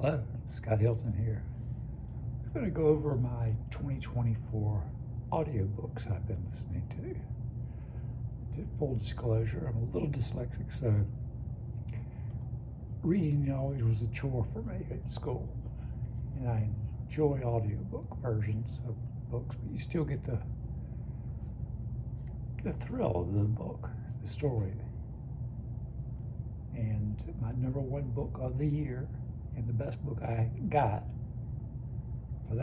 Hello, Scott Hilton here. I'm going to go over my 2024 audiobooks I've been listening to. Full disclosure, I'm a little dyslexic, so reading always was a chore for me at school. And I enjoy audiobook versions of books, but you still get the thrill of the book, the story. And my number one book of the year and the best book I got for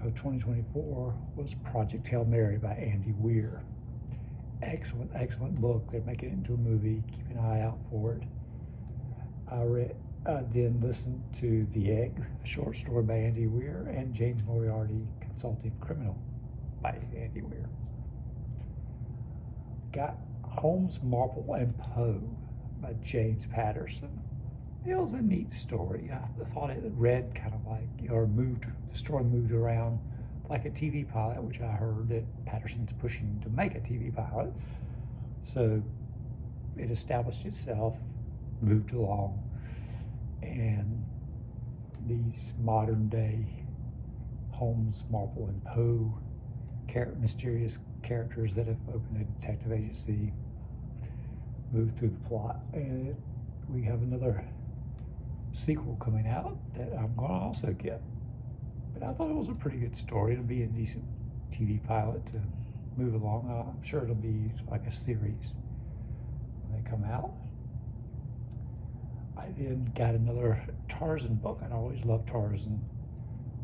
2024 was Project Hail Mary by Andy Weir. Excellent, excellent book. They're making it into a movie. Keep an eye out for it. I then listened to The Egg, a short story by Andy Weir, and James Moriarty, Consulting Criminal by Andy Weir. Got Holmes, Marple, and Poe by James Patterson. It was a neat story. I thought it read kind of like, the story moved around like a TV pilot, which I heard that Patterson's pushing to make a TV pilot. So it established itself, moved along, and these modern day Holmes, Marple, and Poe mysterious characters that have opened a detective agency move through the plot. And we have another sequel coming out that I'm going to also get. But I thought it was a pretty good story. It'll be a decent TV pilot to move along. I'm sure it'll be like a series when they come out. I then got another Tarzan book. I always loved Tarzan.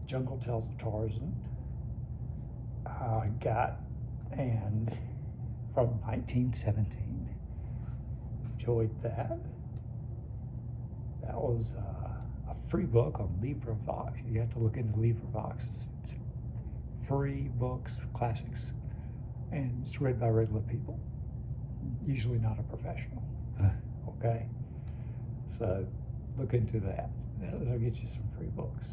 Jungle Tales of Tarzan. I got, and from 1917. Enjoyed that. That was a free book on LibriVox. You have to look into LibriVox. It's free books, classics, and it's read by regular people, usually not a professional. Okay? So look into that. That'll get you some free books.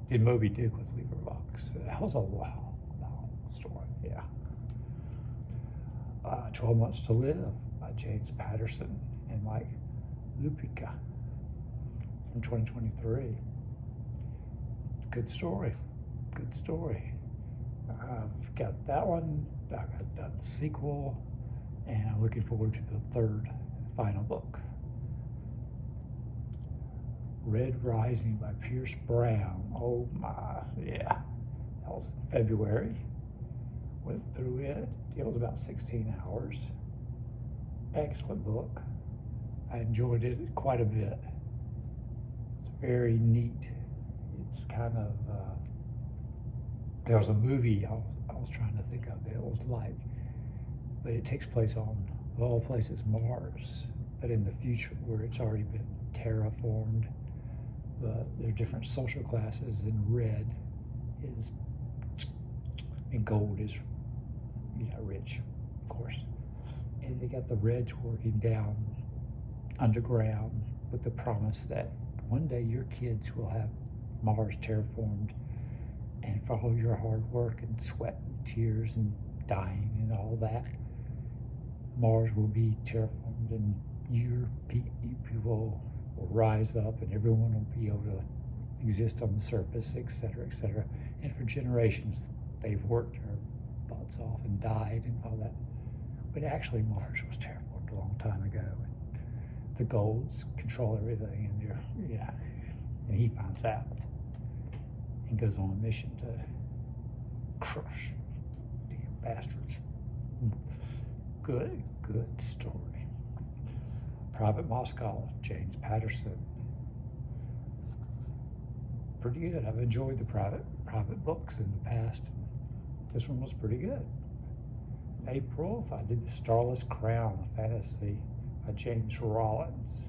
Did Moby Dick with LibriVox. That was a long story, yeah. 12 Months to Live by James Patterson and Mike Lupica from 2023. Good story. I've got that one. I've got the sequel, and I'm looking forward to the third and final book. Red Rising by Pierce Brown. Oh my, yeah. That was in February. Went through it. It was about 16 hours. Excellent book. I enjoyed it quite a bit. It's very neat. It's kind of, there was a movie I was trying to think of that it was like, but it takes place on, of all places, Mars, but in the future where it's already been terraformed. But there are different social classes, and red is, and gold is, rich, of course. And they got the Reds working down underground with the promise that one day your kids will have Mars terraformed, and for all your hard work and sweat and tears and dying and all that, Mars will be terraformed, and your people will rise up, and everyone will be able to exist on the surface, etc., etc. And for generations, they've worked their butts off and died and all that. But actually, Mars was terraformed a long time ago, and the golds control everything, and and he finds out and goes on a mission to crush damn bastards. Good story. Private Moscow, James Patterson. Pretty good. I've enjoyed the private books in the past. This one was pretty good. In April, I did The Starless Crown, a fantasy by James Rollins.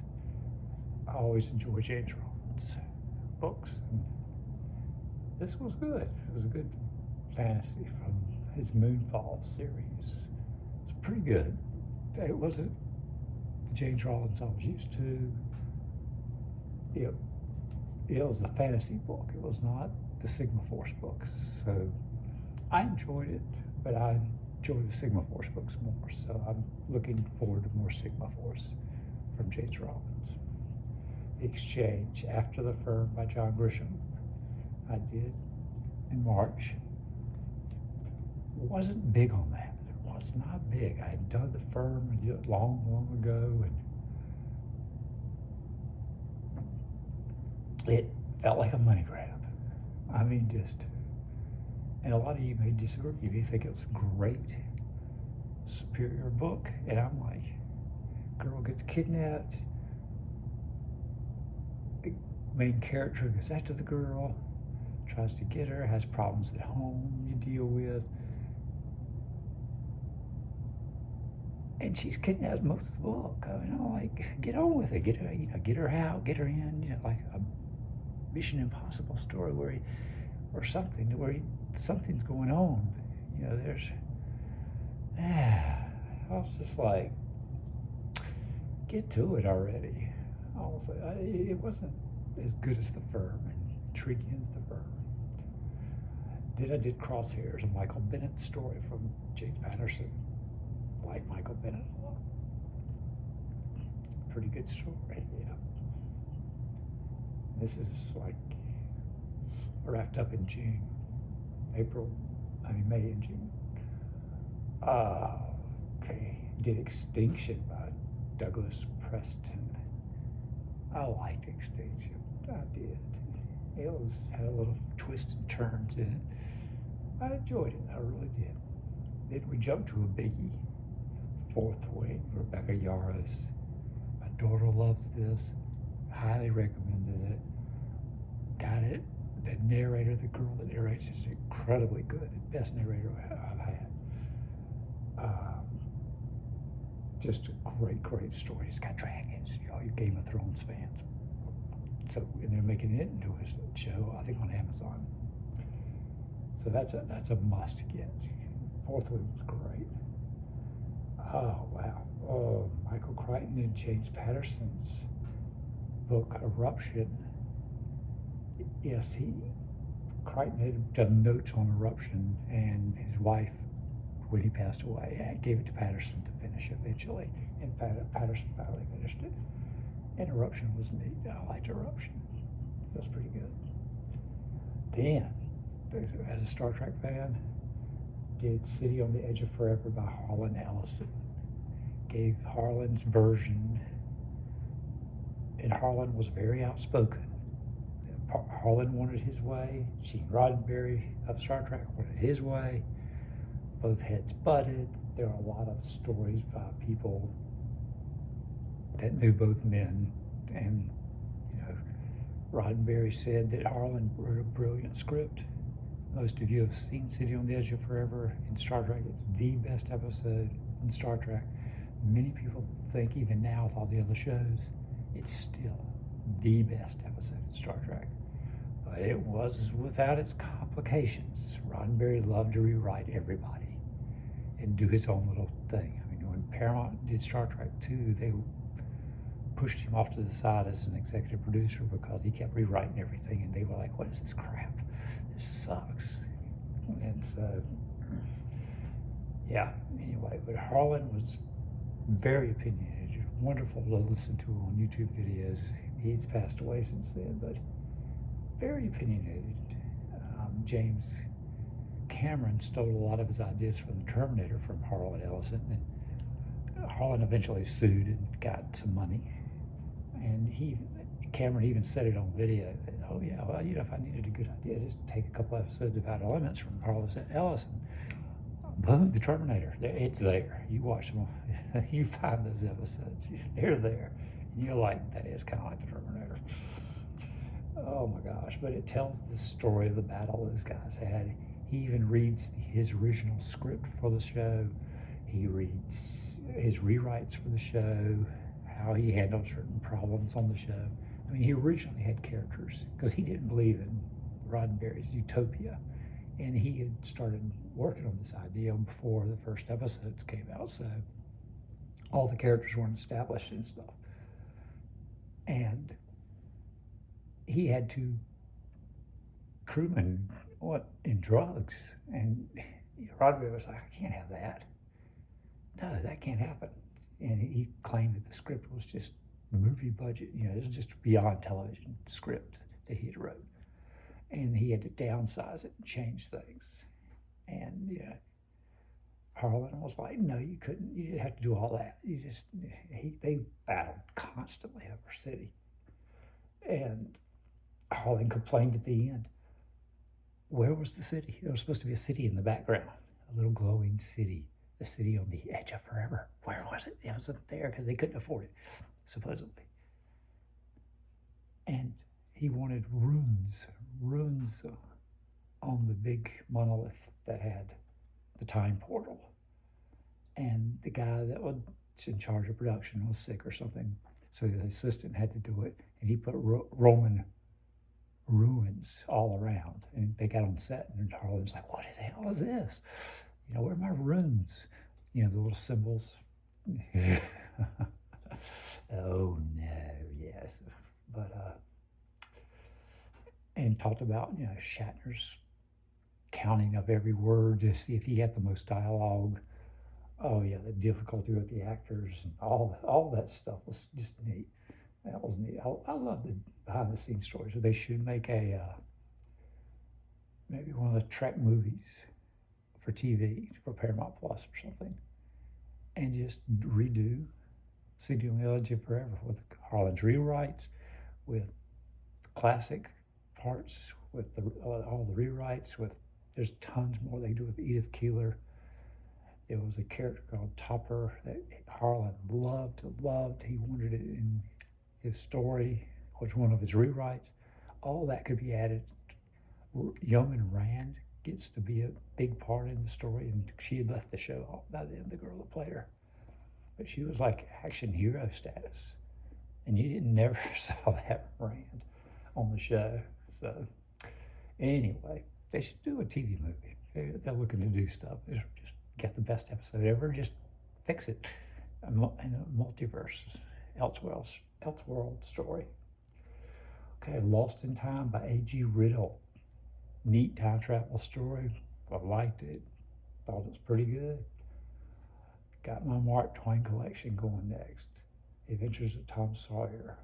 I always enjoy James Rollins books. And this was good. It was a good fantasy from his Moonfall series. It's pretty good. It wasn't the James Rollins I was used to. It was a fantasy book. It was not the Sigma Force books. So I enjoyed it, but I enjoy the Sigma Force books more. So I'm looking forward to more Sigma Force from James Rollins. The Exchange, After the Firm by John Grisham. I did in March. Wasn't big on that. It was not big. I had done The Firm long, long ago, and it felt like a money grab. I mean, and a lot of you may disagree. You may think it was a great, superior book, and I'm like, girl gets kidnapped, the main character goes after the girl, tries to get her, has problems at home you deal with, and she's kidnapped most of the book. I mean, I'm like, get on with it, get her out, get her in, like a Mission Impossible story or something where something's going on. I was just like, get to it already. It wasn't as good as The Firm and intriguing as The Firm. I did Crosshairs, a Michael Bennett story from James Patterson. Like Michael Bennett a lot. Pretty good story, yeah. This is like wrapped up in June, May and June. Okay, did Extinction by Douglas Preston. I liked Extinction. I did. It had a little twists and turns in it. I enjoyed it. I really did. Then we jumped to a biggie. Fourth Wing, Rebecca Yarros. My daughter loves this. Highly recommended it. Got it. The narrator, the girl that narrates, is incredibly good. The best narrator I've had. Just a great, great story. It's got dragons. You Game of Thrones fans. So, and they're making it into a show, I think, on Amazon. So that's a must get. Fourth Wing was great. Oh, wow. Oh, Michael Crichton and James Patterson's book, Eruption. Yes, Crichton had done notes on Eruption, and his wife, when he passed away, gave it to Patterson to finish eventually. And Patterson finally finished it. And Eruption was neat. I liked Eruption. It was pretty good. Then, as a Star Trek fan, did City on the Edge of Forever by Harlan Ellison. Gave Harlan's version, and Harlan was very outspoken. Harlan wanted his way. Gene Roddenberry of Star Trek wanted his way. Both heads butted. There are a lot of stories by people that knew both men, and Roddenberry said that Harlan wrote a brilliant script. Most of you have seen City on the Edge of Forever in Star Trek. It's the best episode in Star Trek. Many people think, even now with all the other shows, it's still the best episode in Star Trek. But it was without its complications. Roddenberry loved to rewrite everybody and do his own little thing. I mean, when Paramount did Star Trek 2, they pushed him off to the side as an executive producer because he kept rewriting everything, and they were like, what is this crap? This sucks. And so, yeah, anyway, but Harlan was very opinionated, wonderful to listen to on YouTube videos. He's passed away since then, but very opinionated. James Cameron stole a lot of his ideas from the Terminator from Harlan Ellison, and Harlan eventually sued and got some money. And Cameron even said it on video that, oh yeah, well, if I needed a good idea, just take a couple episodes of Outer Limits from Harlan Ellison. Boom, the Terminator, it's there. You watch them, you find those episodes, they're there. And you're like, that is kind of like the Terminator. Oh my gosh, but it tells the story of the battle those guys had. He even reads his original script for the show. He reads his rewrites for the show, how he handled certain problems on the show. I mean, he originally had characters because he didn't believe in Roddenberry's utopia. And he had started working on this idea before the first episodes came out. So all the characters weren't established and stuff. And he had two crewmen in drugs. And Roddenberry was like, I can't have that. No, that can't happen. And he claimed that the script was just movie budget. You know, it was just beyond television script that he had wrote. And he had to downsize it and change things. And, yeah, Harlan was like, no, you couldn't. You didn't have to do all that. They battled constantly over city. And Harlan complained at the end. Where was the city? There was supposed to be a city in the background, a little glowing city, a city on the edge of forever. Where was it? It wasn't there because they couldn't afford it, supposedly. And he wanted runes on the big monolith that had the time portal. And the guy that was in charge of production was sick or something, so the assistant had to do it, and he put Roman ruins all around. And they got on set, and Harlan's like, what the hell is this? You know, where are my runes? You know, the little symbols. Oh, no, yes. But, and talked about, you know, Shatner's counting of every word to see if he had the most dialogue. Oh, yeah, the difficulty with the actors and all that stuff was just neat. That was neat. I love the behind-the-scenes stories. They should make maybe one of the Trek movies for TV, for Paramount Plus or something, and just redo City on the Edge of Forever with Harlan's rewrites, with classic parts, with all the rewrites. There's tons more they do with Edith Keeler. There was a character called Topper that Harlan loved. He wanted it in his story, which one of his rewrites. All that could be added. Yeoman Rand gets to be a big part in the story, and she had left the show by then, the girl that played her. But she was like action hero status. And you never saw that Rand on the show. So anyway, they should do a TV movie. They're looking to do stuff. They're just get the best episode ever, just fix it in a multiverse, Elseworld story. Okay, Lost in Time by A.G. Riddle. Neat time travel story. I liked it. Thought it was pretty good. Got my Mark Twain collection going next. Adventures of Tom Sawyer.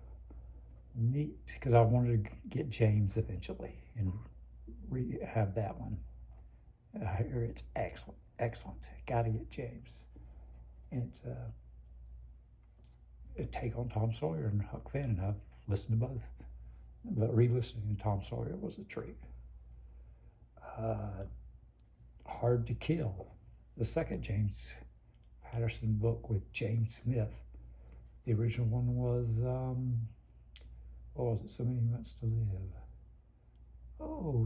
Neat, because I wanted to get James eventually and have that one. I hear it's excellent. Got to get James. And it's a take on Tom Sawyer and Huck Finn, and I've listened to both. But re-listening to Tom Sawyer was a treat. Hard to Kill, the second James Patterson book with James Smith. The original one was, what was it, So Many Months to Live?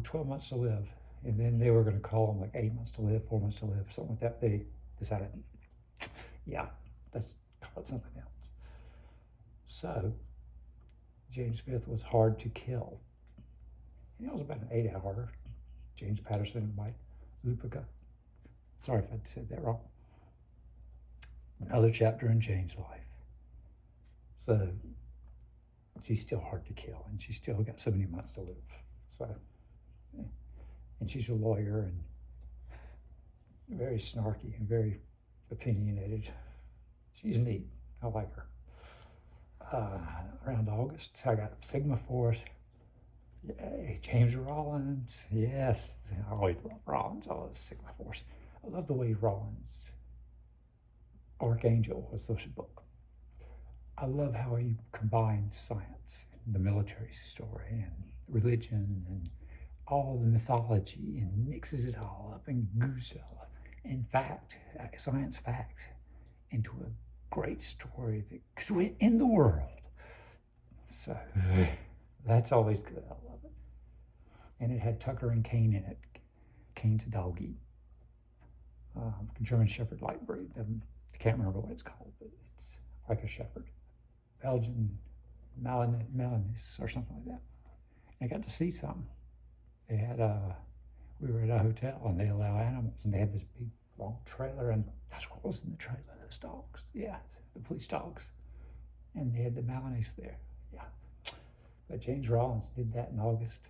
12 Months to Live. And then they were going to call them like 8 months to live, 4 months to live, something like that. They decided, yeah, let's call it something else. So James Smith was Hard to Kill. And it was about an 8-hour. James Patterson and Mike Lupica. Sorry if I said that wrong. Another chapter in James' life. So she's still hard to kill, and she's still got so many months to live. So, yeah. And she's a lawyer and very snarky and very opinionated. She's neat. I like her. Around August, I got Sigma Force. Yay, James Rollins. Yes, I always love Rollins. I love Sigma Force. I love the way Rollins, Archangel was the book. I love how he combines science and the military story and religion and all the mythology and mixes it all up and goose it all up. In fact, science fact, into a great story that could win in the world. So that's always good. I love it. And it had Tucker and Kane in it. Kane's a doggy. German Shepherd light breed. I can't remember what it's called, but it's like a shepherd. Belgian Malinese or something like that. And I got to see some. They had we were at a hotel and they allow animals, and they had this big long trailer, and that's what was in the trailer, those dogs. Yeah, the police dogs. And they had the Malinese there. Yeah. But James Rollins did that in August.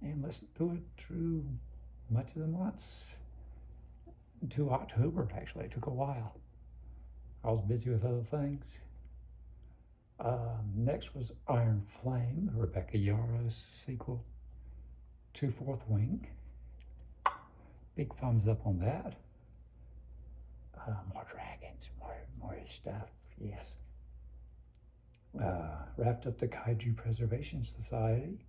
And listened to it through much of the months. To October, actually. It took a while. I was busy with other things. Next was Iron Flame, Rebecca Yarrow's sequel to Fourth Wing. Big thumbs up on that. More dragons, more stuff, yes. Wrapped up the Kaiju Preservation Society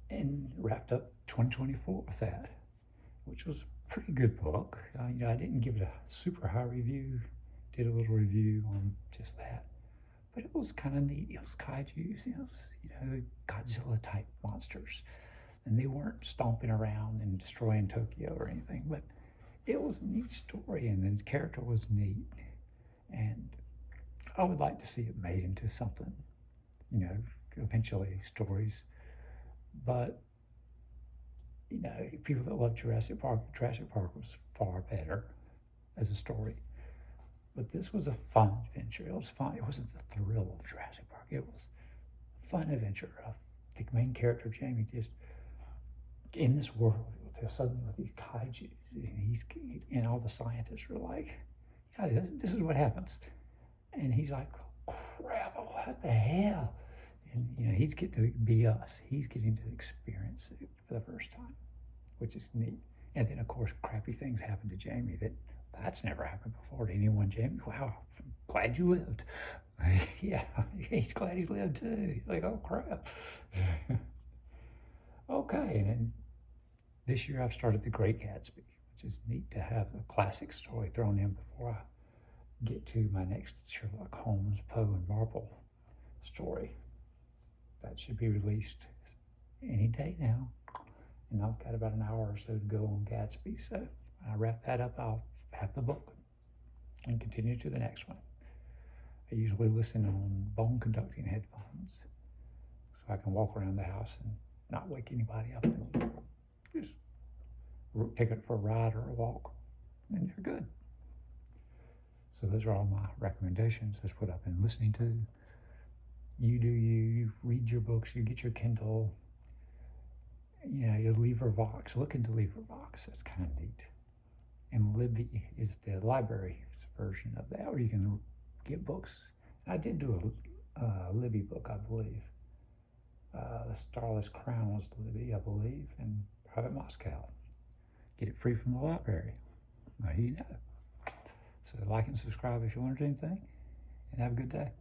and wrapped up 2024 with that, which was a pretty good book. I didn't give it a super high review, did a little review on just that, but it was kind of neat. It was kaijus, it was, Godzilla type monsters, and they weren't stomping around and destroying Tokyo or anything, but it was a neat story, and the character was neat, and I would like to see it made into something, eventually stories. But, people that love Jurassic Park was far better as a story. But this was a fun adventure. It was fun. It wasn't the thrill of Jurassic Park. It was a fun adventure of the main character, Jamie, just in this world suddenly with these kaiju. And all the scientists were like, yeah, this is what happens. And he's like, crap, what the hell? And, he's getting to be us. He's getting to experience it for the first time, which is neat. And then, of course, crappy things happen to Jamie that's never happened before to anyone. Jamie, wow, I'm glad you lived. Yeah, he's glad he lived too. He's like, oh, crap. Okay, and then this year I've started The Great Gatsby, which is neat to have a classic story thrown in before I get to my next Sherlock Holmes, Poe, and Marple story. That should be released any day now. And I've got about an hour or so to go on Gatsby. So when I wrap that up, I'll have the book and continue to the next one. I usually listen on bone conducting headphones so I can walk around the house and not wake anybody up and just take it for a ride or a walk. And they're good. So those are all my recommendations. That's what I've been listening to. You do you read your books, you get your Kindle, your LibriVox. Look into LibriVox, that's kind of neat. And Libby is the library version of that, where you can get books. I did do a Libby book, I believe. The Starless Crown was Libby, I believe, and Private Moscow. Get it free from the library. Well, So like and subscribe if you want to do anything, and have a good day.